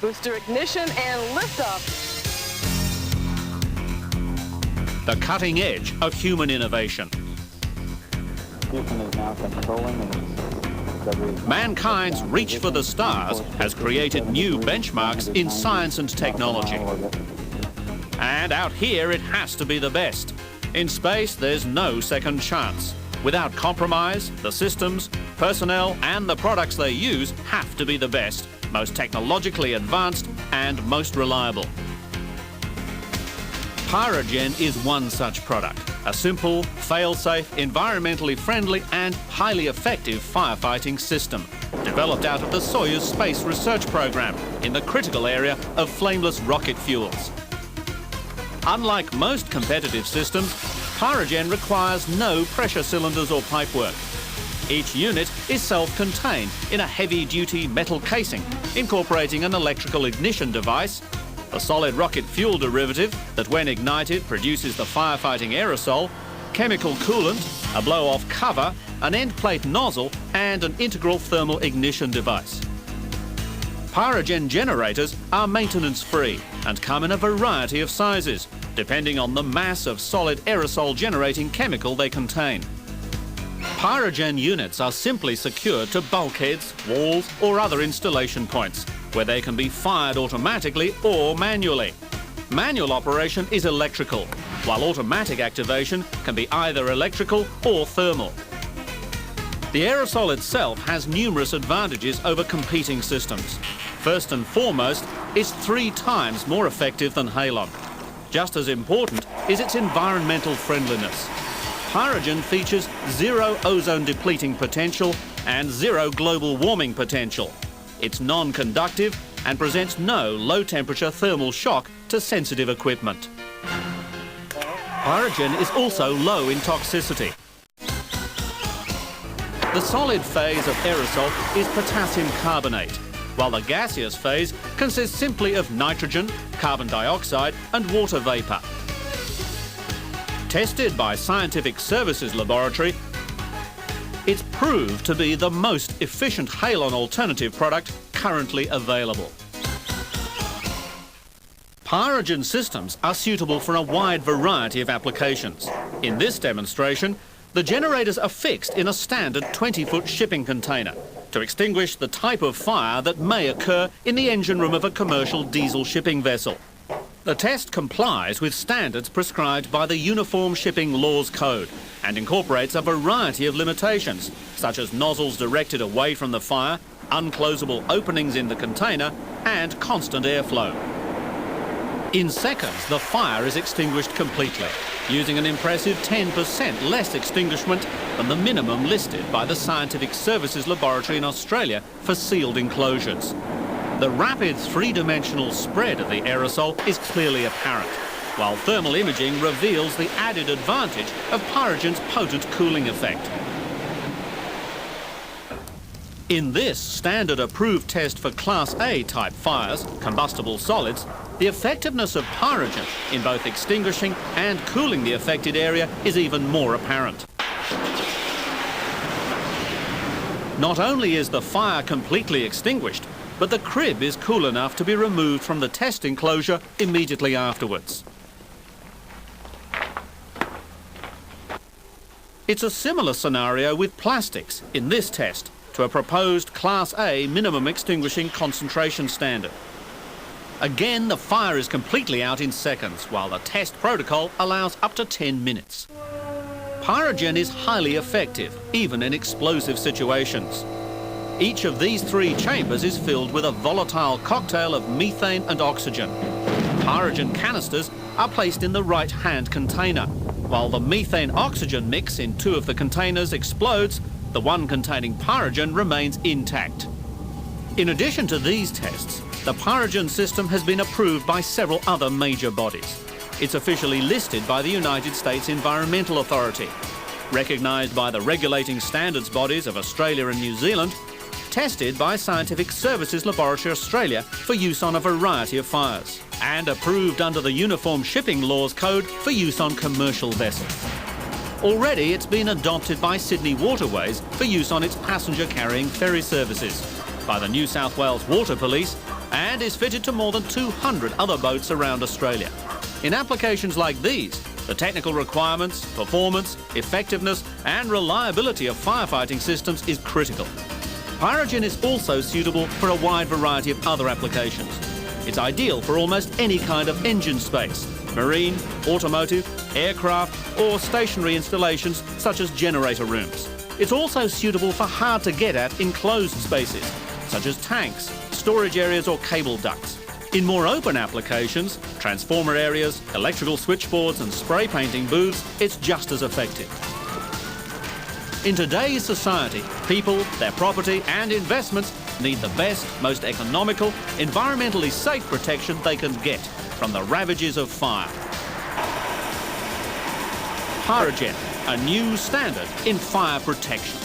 booster ignition and liftoff. The cutting edge of human innovation. Houston is now controlling and Mankind's reach for the stars has created new benchmarks in science and technology. And out here, it has to be the best. In space, there's no second chance. Without compromise, the systems, personnel, and the products they use have to be the best, most technologically advanced, and most reliable. Pyrogen is one such product, a simple, fail-safe, environmentally friendly and highly effective firefighting system, developed out of the Soyuz space research program in the critical area of flameless rocket fuels. Unlike most competitive systems, Pyrogen requires no pressure cylinders or pipework. Each unit is self-contained in a heavy-duty metal casing, incorporating an electrical ignition device, a solid rocket fuel derivative that, when ignited, produces the firefighting aerosol, chemical coolant, a blow-off cover, an end plate nozzle, and an integral thermal ignition device. Pyrogen generators are maintenance-free and come in a variety of sizes, depending on the mass of solid aerosol generating chemical they contain. Pyrogen units are simply secured to bulkheads, walls, or other installation points, where they can be fired automatically or manually. Manual operation is electrical, while automatic activation can be either electrical or thermal. The aerosol itself has numerous advantages over competing systems. First and foremost, it's 3 times more effective than halon. Just as important is its environmental friendliness. Pyrogen features 0 ozone depleting potential and 0 global warming potential. It's non-conductive and presents no low-temperature thermal shock to sensitive equipment. Pyrogen is also low in toxicity. The solid phase of aerosol is potassium carbonate, while the gaseous phase consists simply of nitrogen, carbon dioxide and water vapour. Tested by Scientific Services Laboratory, it's proved to be the most efficient halon alternative product currently available. Pyrogen systems are suitable for a wide variety of applications. In this demonstration, the generators are fixed in a standard 20-foot shipping container to extinguish the type of fire that may occur in the engine room of a commercial diesel shipping vessel. The test complies with standards prescribed by the Uniform Shipping Laws Code and incorporates a variety of limitations, such as nozzles directed away from the fire, unclosable openings in the container, and constant airflow. In seconds, the fire is extinguished completely, using an impressive 10% less extinguishment than the minimum listed by the Scientific Services Laboratory in Australia for sealed enclosures. The rapid 3-dimensional spread of the aerosol is clearly apparent, while thermal imaging reveals the added advantage of Pyrogen's potent cooling effect. In this standard-approved test for Class A type fires, combustible solids, the effectiveness of Pyrogen in both extinguishing and cooling the affected area is even more apparent. Not only is the fire completely extinguished, but the crib is cool enough to be removed from the test enclosure immediately afterwards. It's a similar scenario with plastics in this test to a proposed Class A minimum extinguishing concentration standard. Again, the fire is completely out in seconds, while the test protocol allows up to 10 minutes. Pyrogen is highly effective, even in explosive situations. Each of these 3 chambers is filled with a volatile cocktail of methane and oxygen. Pyrogen canisters are placed in the right-hand container. While the methane-oxygen mix in 2 of the containers explodes, the one containing Pyrogen remains intact. In addition to these tests, the Pyrogen system has been approved by several other major bodies. It's officially listed by the United States Environmental Authority, recognised by the regulating standards bodies of Australia and New Zealand, tested by Scientific Services Laboratory Australia for use on a variety of fires, and approved under the Uniform Shipping Laws Code for use on commercial vessels. Already it's been adopted by Sydney Waterways for use on its passenger carrying ferry services, by the New South Wales Water Police, and is fitted to more than 200 other boats around Australia. In applications like these, the technical requirements, performance, effectiveness and reliability of firefighting systems is critical. Pyrogen is also suitable for a wide variety of other applications. It's ideal for almost any kind of engine space: marine, automotive, aircraft or stationary installations such as generator rooms. It's also suitable for hard-to-get-at enclosed spaces such as tanks, storage areas or cable ducts. In more open applications, transformer areas, electrical switchboards and spray painting booths, it's just as effective. In today's society, people, their property and investments need the best, most economical, environmentally safe protection they can get from the ravages of fire. Pyrogen, a new standard in fire protection.